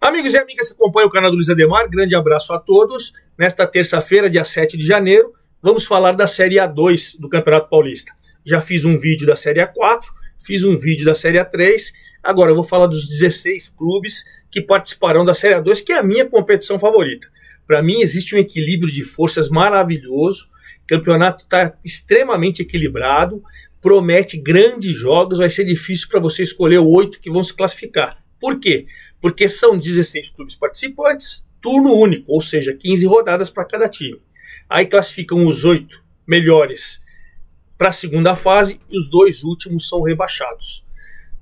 Amigos e amigas que acompanham o canal do Luiz Ademar, grande abraço a todos. Nesta terça-feira, dia 7 de janeiro, vamos falar da Série A2 do Campeonato Paulista. Já fiz um vídeo da Série A4, fiz um vídeo da Série A3, agora eu vou falar dos 16 clubes que participarão da Série A2, que é a minha competição favorita. Para mim existe um equilíbrio de forças maravilhoso, o campeonato está extremamente equilibrado, promete grandes jogos, vai ser difícil para você escolher 8 que vão se classificar. Por quê? Porque são 16 clubes participantes, turno único, ou seja, 15 rodadas para cada time. Aí classificam os 8 melhores para a segunda fase e os 2 últimos são rebaixados.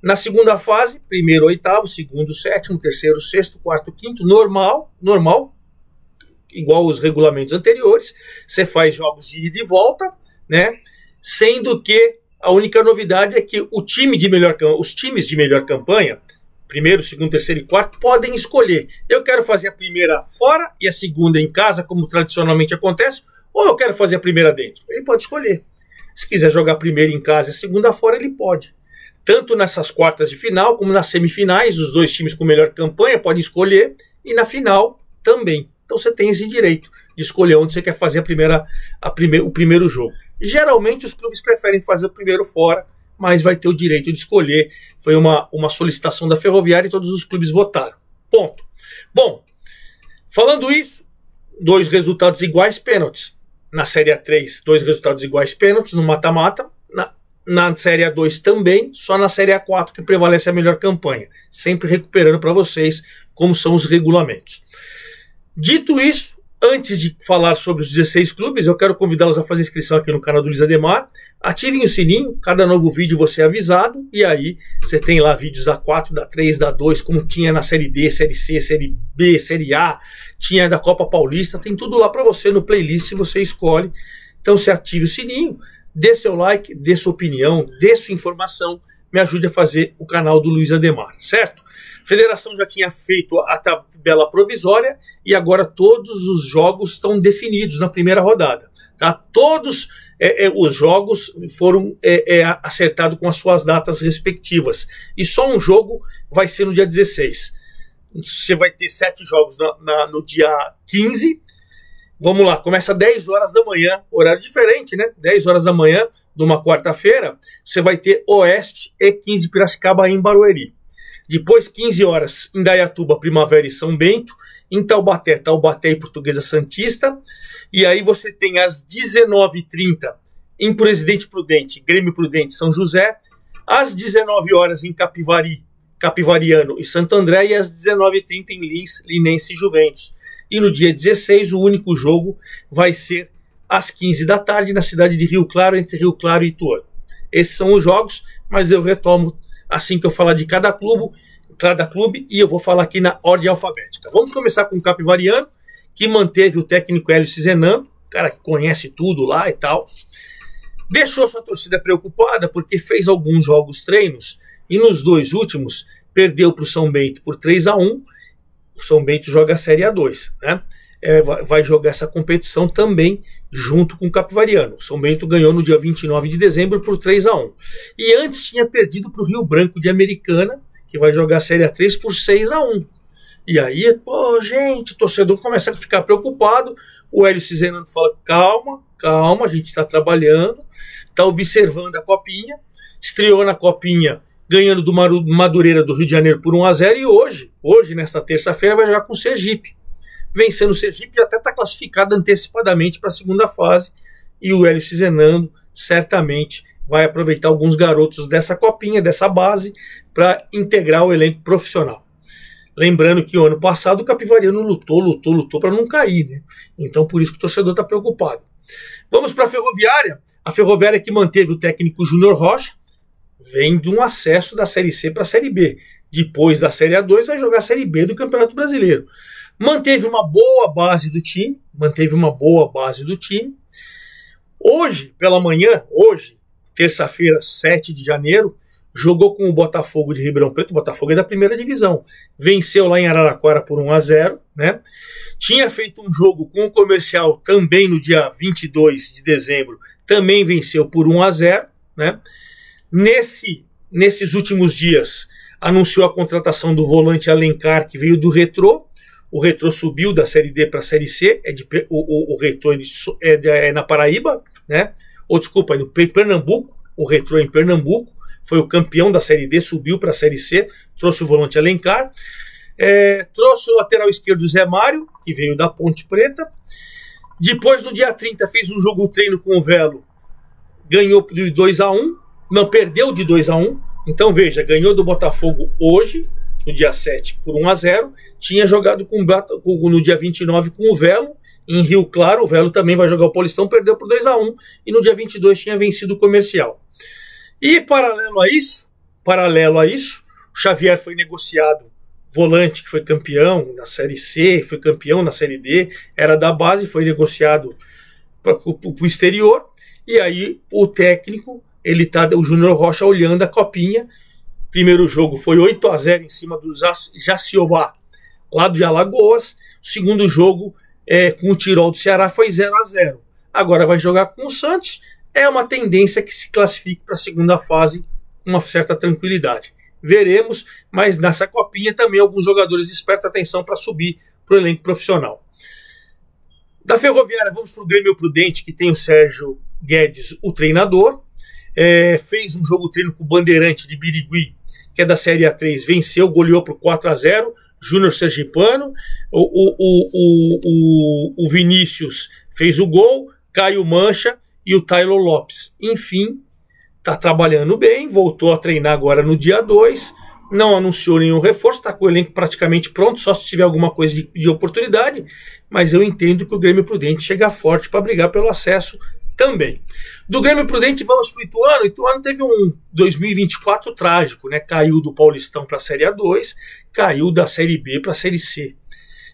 Na segunda fase, primeiro, oitavo, segundo, sétimo, terceiro, sexto, quarto, quinto, normal, igual os regulamentos anteriores. Você faz jogos de ida e volta, né? Sendo que a única novidade é que os times de melhor campanha, primeiro, segundo, terceiro e quarto, podem escolher. Eu quero fazer a primeira fora e a segunda em casa, como tradicionalmente acontece, ou eu quero fazer a primeira dentro. Ele pode escolher. Se quiser jogar a primeira em casa e a segunda fora, ele pode. Tanto nessas quartas de final, como nas semifinais, os 2 times com melhor campanha podem escolher, e na final também. Então você tem esse direito de escolher onde você quer fazer o primeiro jogo. Geralmente os clubes preferem fazer o primeiro fora, mas vai ter o direito de escolher. Foi uma solicitação da Ferroviária e todos os clubes votaram. Ponto. Bom, falando isso, 2 resultados iguais, pênaltis. Na Série A3, 2 resultados iguais, pênaltis, no mata-mata. Na Série A2 também, só na Série A4 que prevalece a melhor campanha. Sempre recuperando para vocês como são os regulamentos. Dito isso, antes de falar sobre os 16 clubes, eu quero convidá-los a fazer inscrição aqui no canal do Luiz Ademar. Ativem o sininho, cada novo vídeo você é avisado. E aí você tem lá vídeos da 4, da 3, da 2, como tinha na Série D, Série C, Série B, Série A. Tinha da Copa Paulista, tem tudo lá para você no playlist, você escolhe. Então você ative o sininho, dê seu like, dê sua opinião, dê sua informação. Me ajude a fazer o canal do Luiz Ademar, certo? A federação já tinha feito a tabela provisória e agora todos os jogos estão definidos na primeira rodada. Tá? Todos os jogos foram acertados com as suas datas respectivas. E só um jogo vai ser no dia 16. Você vai ter 7 jogos no dia 15. Vamos lá, começa às 10 horas da manhã, horário diferente, né? 10 horas da manhã, numa quarta-feira, você vai ter Oeste e 15 Piracicaba em Barueri. Depois, 15 horas, Indaiatuba, Primavera e São Bento. Em Taubaté e Portuguesa Santista. E aí você tem às 19h30 em Presidente Prudente, Grêmio Prudente, São José. Às 19 horas em Capivari, Capivariano e Santo André. E às 19h30 em Lins, Linense e Juventus. E no dia 16, o único jogo vai ser às 15 da tarde na cidade de Rio Claro, entre Rio Claro e Ituano. Esses são os jogos, mas eu retomo assim que eu falar de cada clube, e eu vou falar aqui na ordem alfabética. Vamos começar com o Capivariano, que manteve o técnico Hélio Cizenando, cara que conhece tudo lá e tal. Deixou sua torcida preocupada porque fez alguns jogos treinos e nos 2 últimos perdeu para o São Bento por 3-1. O São Bento joga a Série A2, né? Vai jogar essa competição também junto com o Capivariano. O São Bento ganhou no dia 29 de dezembro por 3-1. E antes tinha perdido para o Rio Branco de Americana, que vai jogar a Série A3 por 6-1. E aí, pô, gente, o torcedor começa a ficar preocupado. O Hélio Cizenando fala, calma, a gente está trabalhando, está observando a Copinha. Estreou na Copinha ganhando do Madureira do Rio de Janeiro por 1-0. E hoje, nesta terça-feira, vai jogar com o Sergipe. Vencendo o Sergipe, já até está classificado antecipadamente para a segunda fase. E o Hélio Cizenando certamente vai aproveitar alguns garotos dessa copinha, dessa base, para integrar o elenco profissional. Lembrando que o ano passado o Capivariano lutou para não cair, né? Então por isso que o torcedor está preocupado. Vamos para a Ferroviária. A Ferroviária que manteve o técnico Júnior Rocha, vem de um acesso da Série C para a Série B. Depois da Série A2 vai jogar a Série B do Campeonato Brasileiro. Manteve uma boa base do time. Hoje, pela manhã, terça-feira, 7 de janeiro, jogou com o Botafogo de Ribeirão Preto. O Botafogo é da primeira divisão. Venceu lá em Araraquara por 1-0, né? Tinha feito um jogo com o Comercial também no dia 22 de dezembro. Também venceu por 1-0, né? Nesses últimos dias, anunciou a contratação do volante Alencar, que veio do Retrô. O Retrô subiu da Série D para a Série C, o Retrô é na Paraíba, né? Ou desculpa, é do Pernambuco, o Retrô é em Pernambuco, foi o campeão da Série D, subiu para a Série C, trouxe o volante Alencar, trouxe o lateral esquerdo Zé Mário, que veio da Ponte Preta. Depois, no dia 30, fez um jogo treino com o Velo, ganhou de 2-1, não, perdeu de 2-1, então veja, ganhou do Botafogo hoje, no dia 7, por 1-0, tinha jogado no dia 29 com o Velo, em Rio Claro, o Velo também vai jogar o Paulistão, perdeu por 2-1, e no dia 22 tinha vencido o Comercial. E paralelo a isso, o Xavier foi negociado, volante que foi campeão na Série C, foi campeão na Série D, era da base, foi negociado para o exterior, e aí o técnico, o Júnior Rocha olhando a copinha. Primeiro jogo foi 8-0 em cima do Jaciobá, lá de Alagoas. O segundo jogo, com o Tirol do Ceará, foi 0-0. Agora vai jogar com o Santos. É uma tendência que se classifique para a segunda fase com uma certa tranquilidade. Veremos, mas nessa copinha também alguns jogadores despertam atenção para subir para o elenco profissional. Da Ferroviária, vamos para o Grêmio Prudente, que tem o Sérgio Guedes, o treinador. Fez um jogo treino com o Bandeirante de Birigui, que é da Série A3, venceu, goleou por 4-0, Júnior Sergipano, o Vinícius fez o gol, Caio Mancha e o Taylor Lopes. Enfim, está trabalhando bem, voltou a treinar agora no dia 2, não anunciou nenhum reforço, está com o elenco praticamente pronto, só se tiver alguma coisa de oportunidade, mas eu entendo que o Grêmio Prudente chega forte para brigar pelo acesso também. Do Grêmio Prudente vamos para o Ituano. O Ituano teve um 2024 trágico, né? Caiu do Paulistão para a Série A2, caiu da Série B para a Série C.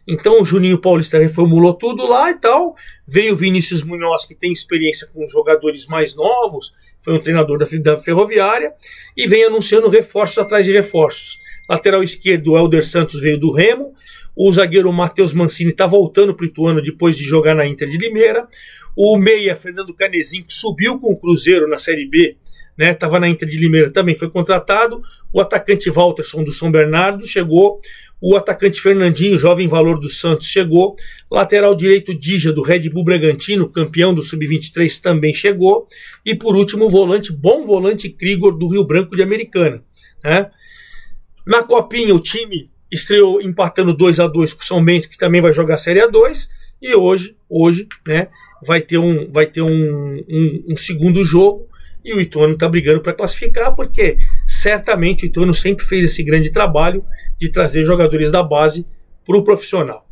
Então o Juninho Paulista reformulou tudo lá e tal. Veio o Vinícius Munhoz, que tem experiência com jogadores mais novos, foi um treinador da Ferroviária, e vem anunciando reforços atrás de reforços. Lateral esquerdo, o Helder Santos veio do Remo. O zagueiro Matheus Mancini está voltando para o Ituano depois de jogar na Inter de Limeira. O meia, Fernando Canezinho, que subiu com o Cruzeiro na Série B, né? Estava na Inter de Limeira, também foi contratado. O atacante Walterson do São Bernardo chegou. O atacante Fernandinho, jovem valor do Santos, chegou. Lateral direito Dija, do Red Bull Bragantino, campeão do Sub-23, também chegou. E por último, o bom volante Krigor, do Rio Branco de Americana, né? Na Copinha, o time estreou empatando 2-2 com o São Bento, que também vai jogar a Série A2. E hoje, né, vai ter um segundo jogo, e o Ituano está brigando para classificar, porque certamente o Ituano sempre fez esse grande trabalho de trazer jogadores da base para o profissional.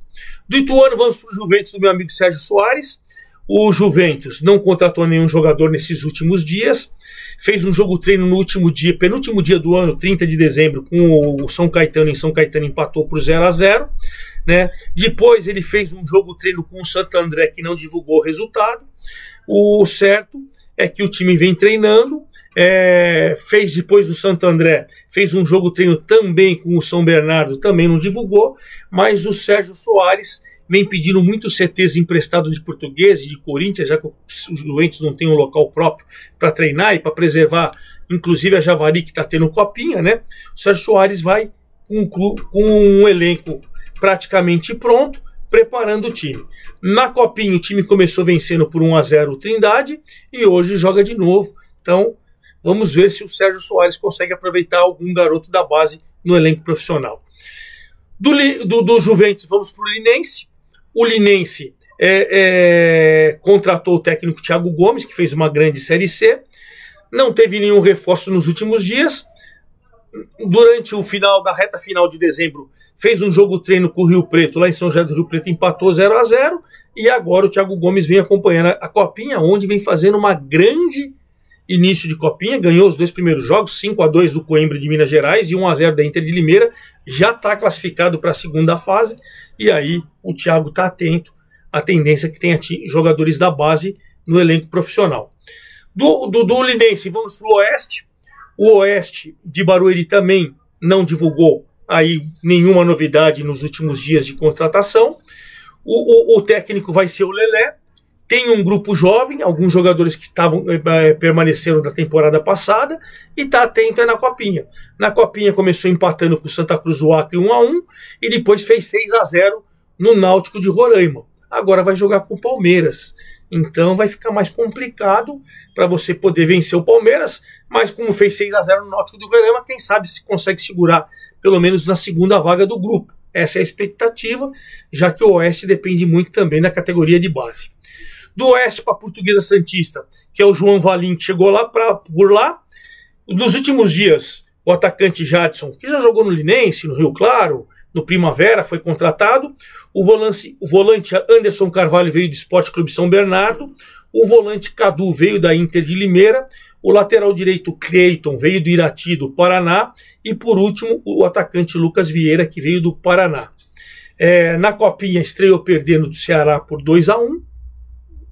Do Ituano vamos para o Juventus do meu amigo Sérgio Soares. O Juventus não contratou nenhum jogador nesses últimos dias, fez um jogo treino no penúltimo dia do ano, 30 de dezembro, com o São Caetano, em São Caetano empatou por 0-0. Né? Depois ele fez um jogo treino com o Santo André, que não divulgou o resultado. O certo é que o time vem treinando, fez depois do Santo André, fez um jogo treino também com o São Bernardo, também não divulgou, mas o Sérgio Soares vem pedindo muitos CTs emprestados de Portugueses e de Corinthians, já que o Juventus não tem um local próprio para treinar e para preservar, inclusive a Javari, que está tendo copinha, né? O Sérgio Soares vai com um elenco praticamente pronto, preparando o time. Na copinha o time começou vencendo por 1-0 o Trindade e hoje joga de novo. Então vamos ver se o Sérgio Soares consegue aproveitar algum garoto da base no elenco profissional. Do Juventus vamos para o Linense. O Linense contratou o técnico Thiago Gomes, que fez uma grande Série C. Não teve nenhum reforço nos últimos dias. Durante a reta final de dezembro, fez um jogo treino com o Rio Preto, lá em São José do Rio Preto, empatou 0-0, e agora o Thiago Gomes vem acompanhando a Copinha, onde vem fazendo uma grande início de Copinha, ganhou os 2 primeiros jogos, 5-2 do Coimbra de Minas Gerais e 1-0 da Inter de Limeira, já está classificado para a segunda fase, e aí o Thiago está atento à tendência que tem jogadores da base no elenco profissional. Do Linense, vamos para o Oeste. O Oeste de Barueri também não divulgou aí nenhuma novidade nos últimos dias de contratação. O técnico vai ser o Lelé. Tem um grupo jovem, alguns jogadores que permaneceram da temporada passada, e está atento na Copinha. Na Copinha começou empatando com o Santa Cruz do Acre 1-1 e depois fez 6-0 no Náutico de Roraima. Agora vai jogar com o Palmeiras. Então vai ficar mais complicado para você poder vencer o Palmeiras, mas como fez 6-0 no Náutico de Roraima, quem sabe se consegue segurar pelo menos na segunda vaga do grupo. Essa é a expectativa, já que o Oeste depende muito também da categoria de base. Do Oeste para a Portuguesa Santista, que é o João Valim, que chegou lá por lá. Nos últimos dias, o atacante Jadson, que já jogou no Linense, no Rio Claro, no Primavera, foi contratado. O volante Anderson Carvalho veio do Esporte Clube São Bernardo. O volante Cadu veio da Inter de Limeira. O lateral direito Cleiton veio do Irati, do Paraná. E por último, o atacante Lucas Vieira, que veio do Paraná. Na Copinha, estreou perdendo do Ceará por 2-1.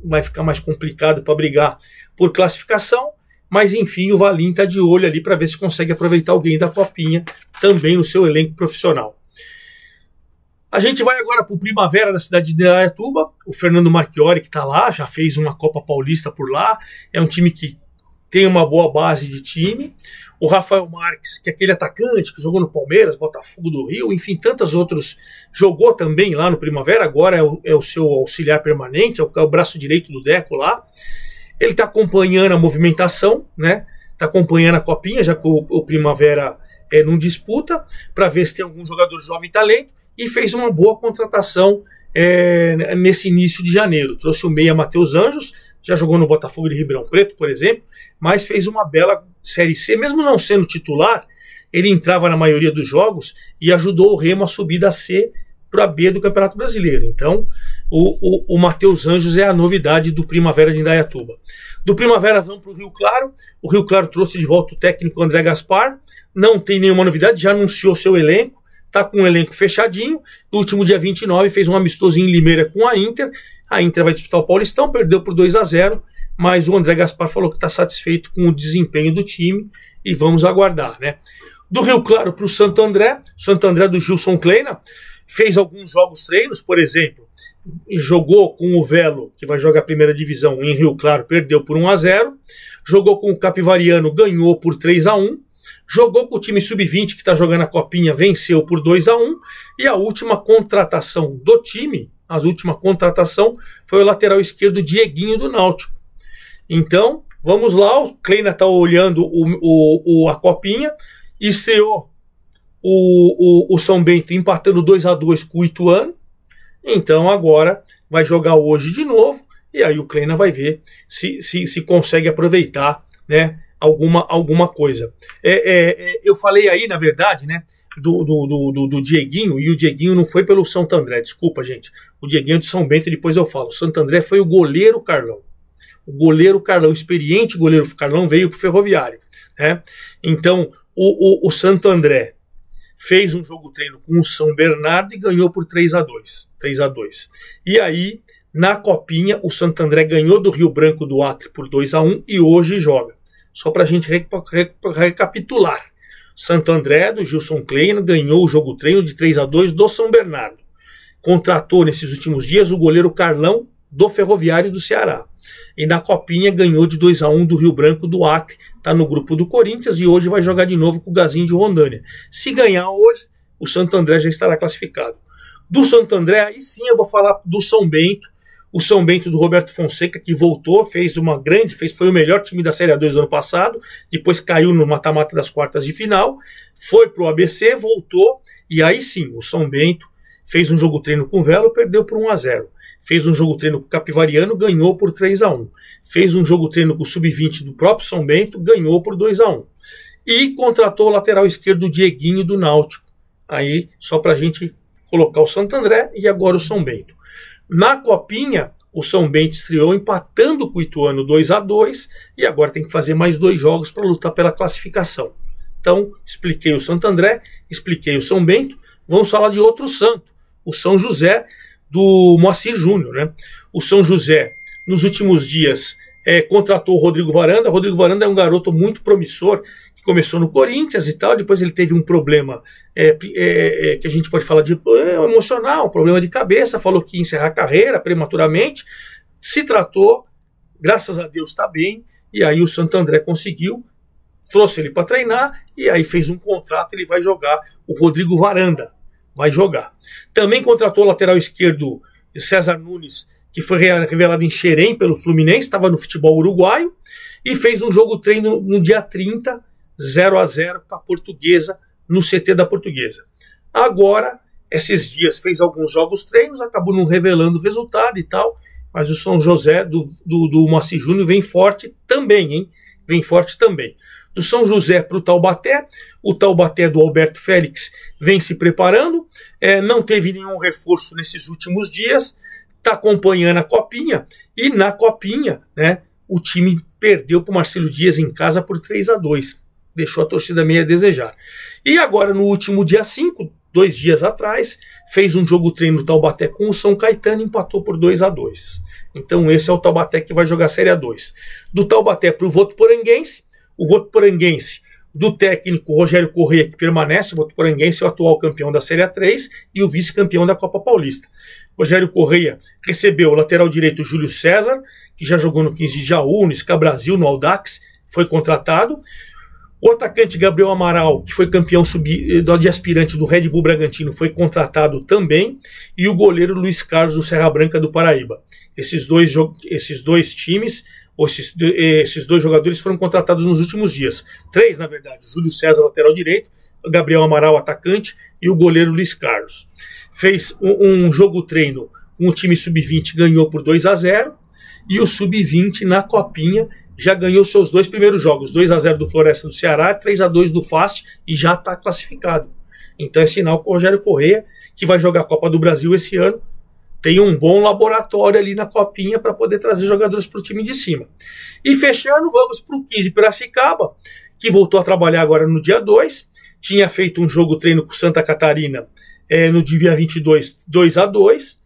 Vai ficar mais complicado para brigar por classificação, mas enfim, o Valim está de olho ali para ver se consegue aproveitar alguém da Copinha também no seu elenco profissional. A gente vai agora para o Primavera da cidade de Indaiatuba, o Fernando Marchiori, que está lá, já fez uma Copa Paulista por lá, é um time que tem uma boa base de time. O Rafael Marques, que é aquele atacante que jogou no Palmeiras, Botafogo do Rio, enfim, tantos outros, jogou também lá no Primavera, agora é o seu auxiliar permanente, é o braço direito do Deco lá. Ele está acompanhando a movimentação, né? Está acompanhando a Copinha, já que o Primavera não disputa, para ver se tem algum jogador jovem talento, e fez uma boa contratação nesse início de janeiro. Trouxe o meia Matheus Anjos, já jogou no Botafogo de Ribeirão Preto, por exemplo, mas fez uma bela Série C, mesmo não sendo titular, ele entrava na maioria dos jogos e ajudou o Remo a subir da C para a B do Campeonato Brasileiro. Então, o Matheus Anjos é a novidade do Primavera de Indaiatuba. Do Primavera vamos para o Rio Claro. O Rio Claro trouxe de volta o técnico André Gaspar, não tem nenhuma novidade, já anunciou seu elenco, está com um elenco fechadinho. No último dia 29 fez um amistoso em Limeira com a Inter vai disputar o Paulistão, perdeu por 2-0, mas o André Gaspar falou que está satisfeito com o desempenho do time e vamos aguardar, né? Do Rio Claro para o Santo André do Gilson Kleina, fez alguns jogos treinos, por exemplo, jogou com o Velo, que vai jogar a primeira divisão em Rio Claro, perdeu por 1-0, jogou com o Capivariano, ganhou por 3-1, jogou com o time sub-20 que está jogando a Copinha, venceu por 2-1, e a última contratação do time, foi o lateral esquerdo Dieguinho do Náutico. Então, vamos lá, o Kleina está olhando a Copinha, estreou o São Bento empatando 2-2 com o Ituano, então agora vai jogar hoje de novo, e aí o Kleina vai ver se consegue aproveitar, né, alguma coisa. Eu falei aí, na verdade, né, do Dieguinho, e o Dieguinho não foi pelo Santo André, desculpa, gente. O Dieguinho de São Bento, depois eu falo. O Santo André foi o goleiro Carlão. O goleiro Carlão, o experiente goleiro Carlão, veio para o Ferroviário, né? Então, o Santo André fez um jogo-treino com o São Bernardo e ganhou por 3-2. E aí, na Copinha, o Santo André ganhou do Rio Branco do Acre por 2-1 e hoje joga. Só para a gente recapitular. Santo André, do Gilson Kleina, ganhou o jogo-treino de 3-2 do São Bernardo. Contratou nesses últimos dias o goleiro Carlão do Ferroviário do Ceará. E na Copinha ganhou de 2-1 do Rio Branco do Acre. Está no grupo do Corinthians e hoje vai jogar de novo com o Gazinho de Rondônia. Se ganhar hoje, o Santo André já estará classificado. Do Santo André, aí sim eu vou falar do São Bento. O São Bento do Roberto Fonseca, que voltou, foi o melhor time da Série A2 do ano passado, depois caiu no mata-mata das quartas de final, foi pro ABC, voltou, e aí sim, o São Bento fez um jogo-treino com o Velo, perdeu por 1-0. Fez um jogo-treino com o Capivariano, ganhou por 3-1. Fez um jogo-treino com o Sub-20 do próprio São Bento, ganhou por 2-1. E contratou o lateral esquerdo Dieguinho do Náutico. Aí, só pra gente colocar o Santo André e agora o São Bento. Na Copinha, o São Bento estreou empatando com o Ituano 2-2 e agora tem que fazer mais 2 jogos para lutar pela classificação. Então, expliquei o Santo André, expliquei o São Bento, vamos falar de outro santo, o São José do Moacir Júnior, né? O São José, nos últimos dias, contratou o Rodrigo Varanda. O Rodrigo Varanda é um garoto muito promissor, que começou no Corinthians e tal, depois ele teve um problema que a gente pode falar de emocional, um problema de cabeça, falou que ia encerrar a carreira prematuramente, se tratou, graças a Deus está bem, e aí o Santo André conseguiu, trouxe ele para treinar, e aí fez um contrato, ele vai jogar, o Rodrigo Varanda vai jogar. Também contratou o lateral esquerdo César Nunes, que foi revelado em Xerém pelo Fluminense, estava no futebol uruguaio, e fez um jogo treino no dia 30, 0-0 com a Portuguesa, no CT da Portuguesa. Agora, esses dias fez alguns jogos treinos, acabou não revelando o resultado e tal, mas o São José do Moacir Júnior vem forte também, hein? Vem forte também. Do São José para o Taubaté do Alberto Félix vem se preparando, não teve nenhum reforço nesses últimos dias, está acompanhando a Copinha, e na Copinha, né, o time perdeu para o Marcelo Dias em casa por 3-2. Deixou a torcida meio a desejar. E agora, no último dia 5, 2 dias atrás, fez um jogo treino do Taubaté com o São Caetano e empatou por 2-2. Então esse é o Taubaté que vai jogar a Série A2. Do Taubaté para o Votuporanguense, o Votuporanguense do técnico Rogério Corrêa, que permanece, o Votuporanguense é o atual campeão da Série A3 e o vice-campeão da Copa Paulista. Rogério Corrêa recebeu o lateral direito Júlio César, que já jogou no 15 de Jaú, no SCA Brasil, no Audax, foi contratado. O atacante Gabriel Amaral, que foi campeão de aspirante do Red Bull Bragantino, foi contratado também. E o goleiro Luiz Carlos do Serra Branca do Paraíba. Esses dois times, ou esses dois jogadores foram contratados nos últimos dias. 3, na verdade. Júlio César, lateral direito, Gabriel Amaral, atacante, e o goleiro Luiz Carlos. Fez um jogo treino com o time sub-20, ganhou por 2-0. E o sub-20 na Copinha já ganhou seus 2 primeiros jogos, 2-0 do Floresta do Ceará, 3-2 do FAST, e já está classificado. Então é sinal que o Rogério Corrêa, que vai jogar a Copa do Brasil esse ano, tem um bom laboratório ali na Copinha para poder trazer jogadores para o time de cima. E fechando, vamos para o 15 Piracicaba, que voltou a trabalhar agora no dia 2, tinha feito um jogo treino com Santa Catarina no dia 22, 2-2,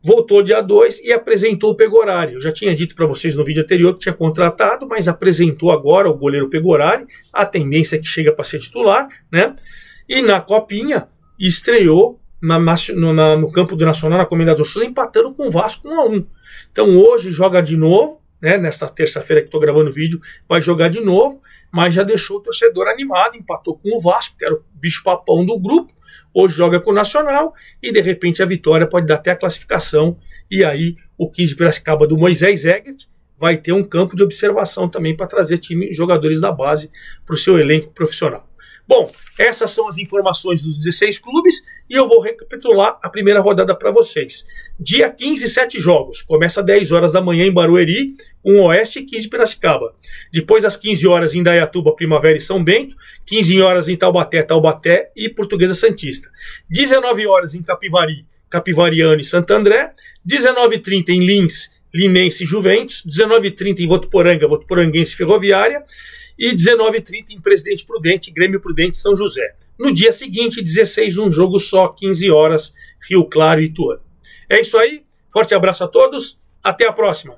voltou dia 2 e apresentou o Pegorari. Eu já tinha dito para vocês no vídeo anterior que tinha contratado, mas apresentou agora o goleiro Pegorari. A tendência é que chega para ser titular, né? E na Copinha estreou no campo do Nacional, na Comendador Souza, empatando com o Vasco 1-1. Então hoje joga de novo, né? Nesta terça-feira que estou gravando o vídeo, vai jogar de novo, mas já deixou o torcedor animado, empatou com o Vasco, que era o bicho-papão do grupo. Hoje joga com o Nacional e de repente a vitória pode dar até a classificação. E aí o 15 Piracicaba do Moisés Egert vai ter um campo de observação também para trazer jogadores da base para o seu elenco profissional. Bom, essas são as informações dos 16 clubes e eu vou recapitular a primeira rodada para vocês. Dia 15, 7 jogos. Começa às 10 horas da manhã em Barueri, com Oeste e 15 Piracicaba. Depois às 15 horas em Indaiatuba, Primavera e São Bento. 15 horas em Taubaté e Portuguesa Santista. 19 horas em Capivari, Capivariano e Santo André. 19h30 em Lins, Linense e Juventus. 19h30 em Votuporanga, Votuporanguense e Ferroviária. E 19h30 em Presidente Prudente, Grêmio Prudente São José. No dia seguinte, 16, um jogo só, 15 horas, Rio Claro e Ituano. É isso aí, forte abraço a todos, até a próxima.